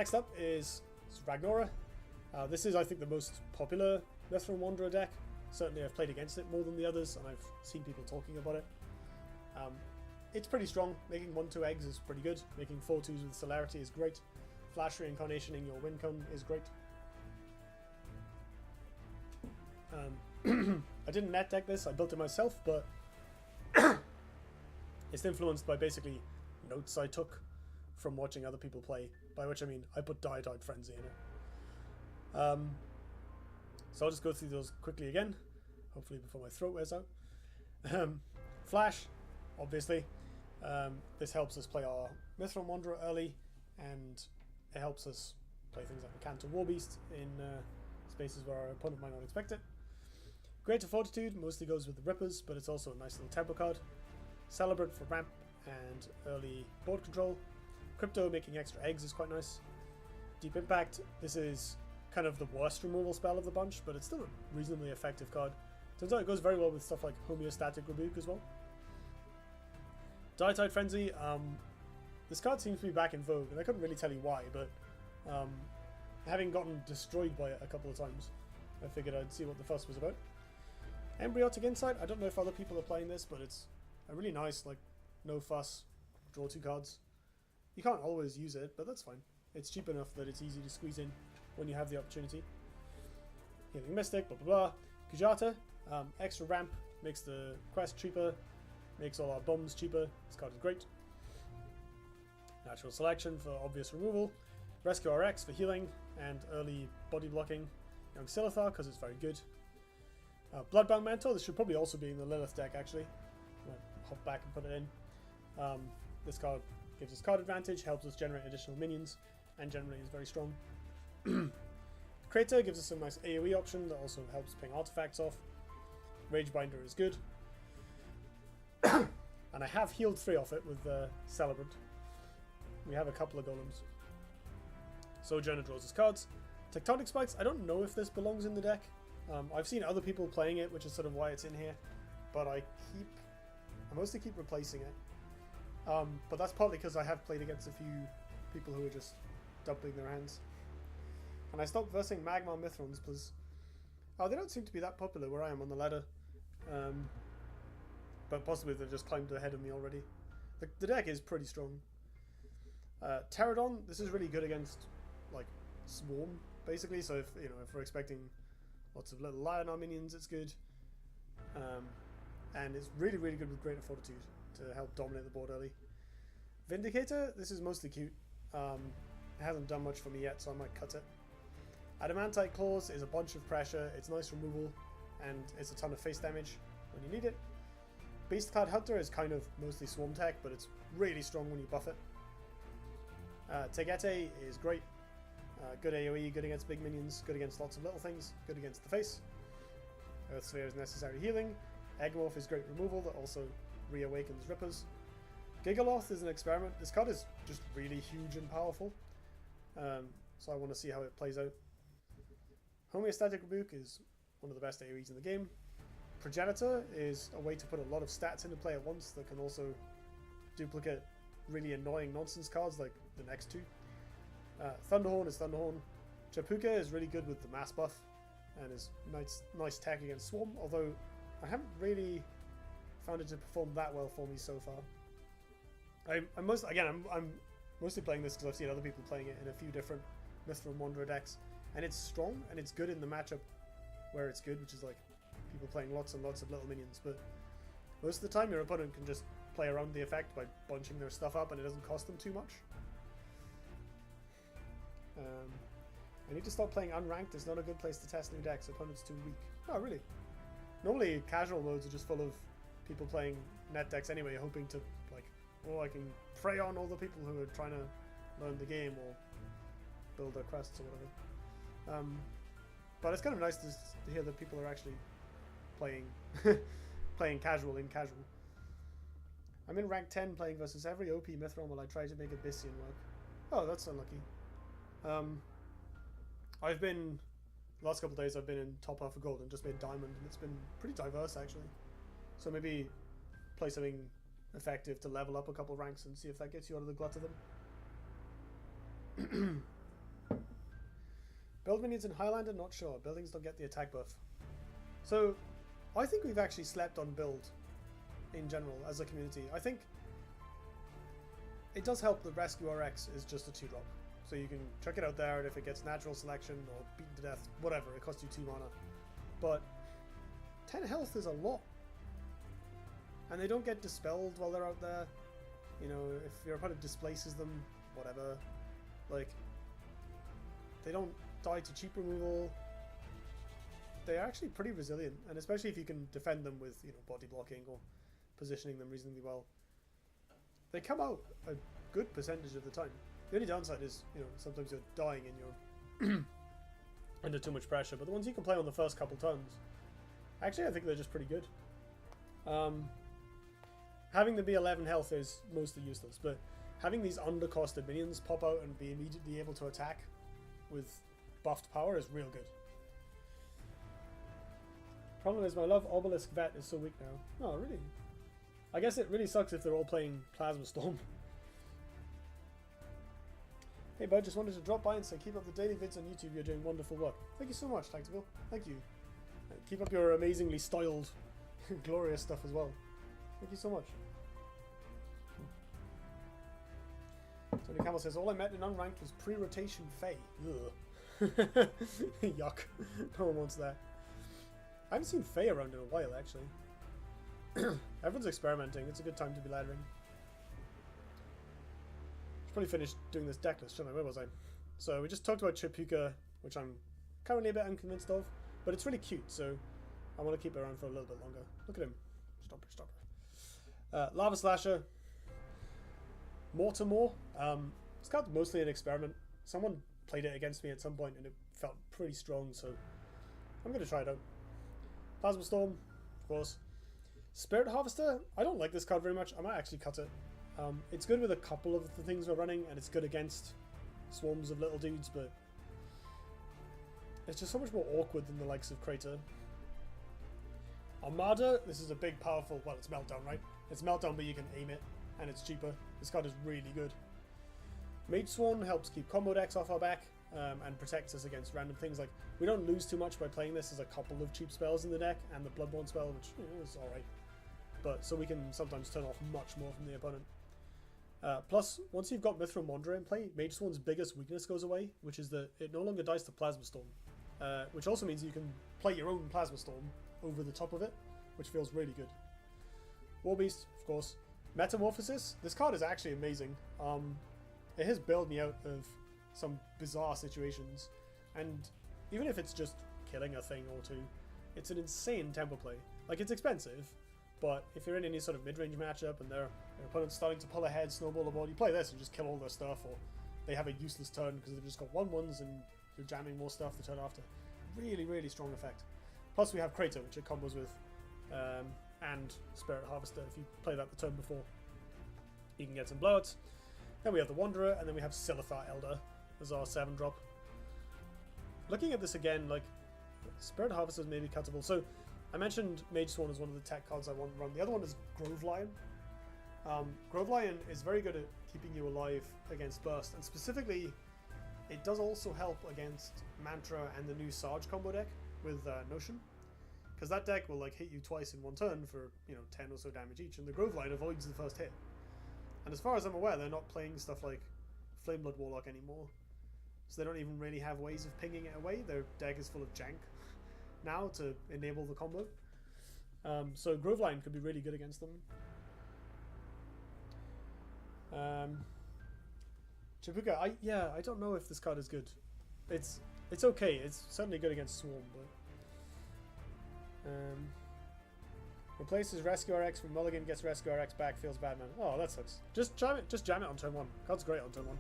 Next up is Ragnora. This is, I think, the most popular Mithril Wanderer deck. Certainly I've played against it more than the others, and I've seen people talking about it. It's pretty strong. Making 1/2 eggs is pretty good. Making 4/2s with celerity is great. Flash reincarnationing your win con is great. I didn't net deck this, I built it myself, but it's influenced by basically notes I took from watching other people play, by which I mean I put Duelyst Frenzy in it. So I'll just go through those quickly again, hopefully before my throat wears out. Flash, obviously. This helps us play our Mithril Wanderer early, and it helps us play things like Encounter Warbeast in spaces where our opponent might not expect it. Greater Fortitude mostly goes with the Rippers, but it's also a nice little tempo card. Celebrant for ramp and early board control. Crypto making extra eggs is quite nice. Deep Impact, this is kind of the worst removal spell of the bunch, but it's still a reasonably effective card. Turns out it goes very well with stuff like Homeostatic Rebuke as well. Duelyst Frenzy, this card seems to be back in vogue, and I couldn't really tell you why, but having gotten destroyed by it a couple of times, I figured I'd see what the fuss was about. Embryotic Insight, I don't know if other people are playing this, but it's a really nice, like, no fuss, draw 2 cards. You can't always use it, but that's fine. It's cheap enough that it's easy to squeeze in when you have the opportunity. Healing Mystic, blah blah blah. Kujata, extra ramp, makes the quest cheaper, makes all our bombs cheaper. This card is great. Natural Selection for obvious removal. Rescue RX for healing and early body blocking. Young Silithar because it's very good. Bloodbound Mentor, this should probably also be in the Lilith deck actually. I'll hop back and put it in. This card gives us card advantage, helps us generate additional minions, and generally is very strong. Crater gives us a nice AoE option that also helps ping artifacts off. Ragebinder is good. And I have healed 3 off it with Celebrant. We have a couple of golems. Sojourner draws us cards. Tectonic Spikes, I don't know if this belongs in the deck. I've seen other people playing it, which is sort of why it's in here. But I mostly keep replacing it. But that's partly because I have played against a few people who are just dumping their hands. And I stopped versing Magma Mithrons because they don't seem to be that popular where I am on the ladder. But possibly they've just climbed ahead of me already. The deck is pretty strong. Pterodon, this is really good against like Swarm, basically. So if we're expecting lots of little Lionar minions, it's good. And it's really, really good with Greater Fortitude to help dominate the board early. Vindicator, this is mostly cute. It hasn't done much for me yet, so I might cut it. Adamantite Claws is a bunch of pressure, it's nice removal, and it's a ton of face damage when you need it. Beastclad Hunter is kind of mostly swarm tech, but it's really strong when you buff it. Tegete is great. Good AoE, good against big minions, good against lots of little things, good against the face. Earth Sphere is necessary healing. Egmorph is great removal that also reawakens Rippers. Gigaloth is an experiment. This card is just really huge and powerful. So I want to see how it plays out. Homeostatic Rebuke is one of the best AoEs in the game. Progenitor is a way to put a lot of stats into play at once that can also duplicate really annoying nonsense cards like the next 2. Thunderhorn is Thunderhorn. Chapuka is really good with the mass buff and is nice tech against Swarm, although I haven't really found it to perform that well for me so far. I'm mostly playing this because I've seen other people playing it in a few different Mithril Wanderer decks, and it's strong and it's good in the matchup where it's good, which is like people playing lots and lots of little minions, but most of the time your opponent can just play around the effect by bunching their stuff up and it doesn't cost them too much. I need to stop playing unranked. It's not a good place to test new decks. Opponent's too weak. Oh, really? Normally casual modes are just full of people playing net decks anyway, hoping to like, oh, I can prey on all the people who are trying to learn the game or build their quests or whatever. But it's kind of nice to hear that people are actually playing playing casual in casual. I'm in rank 10 playing versus every OP Mithron while I try to make Abyssian work. Oh, that's unlucky. I've been, the last couple of days I've been in top half of gold and just made diamond, and it's been pretty diverse actually. So maybe play something effective to level up a couple of ranks and see if that gets you out of the glut of them. Build minions in Highlander? Not sure. Buildings don't get the attack buff. So, I think we've actually slept on build in general as a community. I think it does help that Rescue RX is just a 2-drop. So you can check it out there, and if it gets natural selection or beaten to death, whatever, it costs you 2 mana. But 10 health is a lot. And they don't get dispelled while they're out there. You know, if your opponent displaces them, whatever. Like, they don't die to cheap removal. They're actually pretty resilient, and especially if you can defend them with, you know, body blocking or positioning them reasonably well. They come out a good percentage of the time. The only downside is, you know, sometimes you're dying and you're under too much pressure, but the ones you can play on the first couple turns, actually I think they're just pretty good. Having them be 11 health is mostly useless, but having these undercosted minions pop out and be immediately able to attack with buffed power is real good. Problem is my love Obelisk Vet is so weak now. Oh, really? I guess it really sucks if they're all playing Plasma Storm. Hey bud, just wanted to drop by and say keep up the daily vids on YouTube, you're doing wonderful work. Thank you so much, Tactical. Thank you. Keep up your amazingly styled, glorious stuff as well. Thank you so much. Tony Camel says, all I met in unranked was pre-rotation Fae. Ugh. Yuck. No one wants that. I haven't seen Fae around in a while, actually. Everyone's experimenting. It's a good time to be laddering. Should probably finish doing this deck list, shouldn't I? Where was I? So we just talked about Chipuka, which I'm currently a bit unconvinced of, but it's really cute, so I want to keep it around for a little bit longer. Look at him. Stop her. Lava Slasher. Mortimore. It's got mostly an experiment. Someone played it against me at some point and it felt pretty strong, so I'm going to try it out. Plasma Storm, of course. Spirit Harvester. I don't like this card very much. I might actually cut it. It's good with a couple of the things we're running, and it's good against swarms of little dudes, but it's just so much more awkward than the likes of Crater. Armada. This is a big, powerful... Well, it's Meltdown, right? It's Meltdown, but you can aim it, and it's cheaper. This card is really good. Mage Sworn helps keep combo decks off our back, and protects us against random things. Like, we don't lose too much by playing this. There's a couple of cheap spells in the deck, and the Bloodborne spell, which is alright. But, so we can sometimes turn off much more from the opponent. Plus, once you've got Mithril Wanderer in play, Mage Sworn's biggest weakness goes away, which is that it no longer dies to Plasma Storm. Which also means you can play your own Plasma Storm over the top of it, which feels really good. Warbeast, of course. Metamorphosis. This card is actually amazing. It has bailed me out of some bizarre situations, and even if it's just killing a thing or two, it's an insane tempo play. Like, it's expensive, but if you're in any sort of mid-range matchup and their opponent's starting to pull ahead, snowball the board, you play this and just kill all their stuff, or they have a useless turn because they've just got 1/1s and you're jamming more stuff the turn after. Really, really strong effect. Plus we have Crater, which it combos with, and Spirit Harvester. If you play that the turn before, you can get some blowouts. Then we have the Wanderer, and then we have Silithar Elder as our 7-drop. Looking at this again, like, Spirit Harvester is maybe cuttable. So I mentioned Mage Sworn as one of the tech cards I want to run. The other one is Grove Lion. Grove Lion is very good at keeping you alive against Burst, and specifically it does also help against Mantra and the new Sarge combo deck with Notion, because that deck will like hit you twice in one turn for, you know, 10 or so damage each, and the Grove Lion avoids the first hit. And as far as I'm aware, they're not playing stuff like Flameblood Warlock anymore, so they don't even really have ways of pinging it away. Their deck is full of jank now to enable the combo. So Grove Lion could be really good against them. Chipuka, I don't know if this card is good. It's okay. It's certainly good against Swarm, but replaces Rescue RX from Mulligan, gets Rescue RX back, feels bad, man. Oh, that sucks. Just jam it on turn 1. Card's great on turn 1.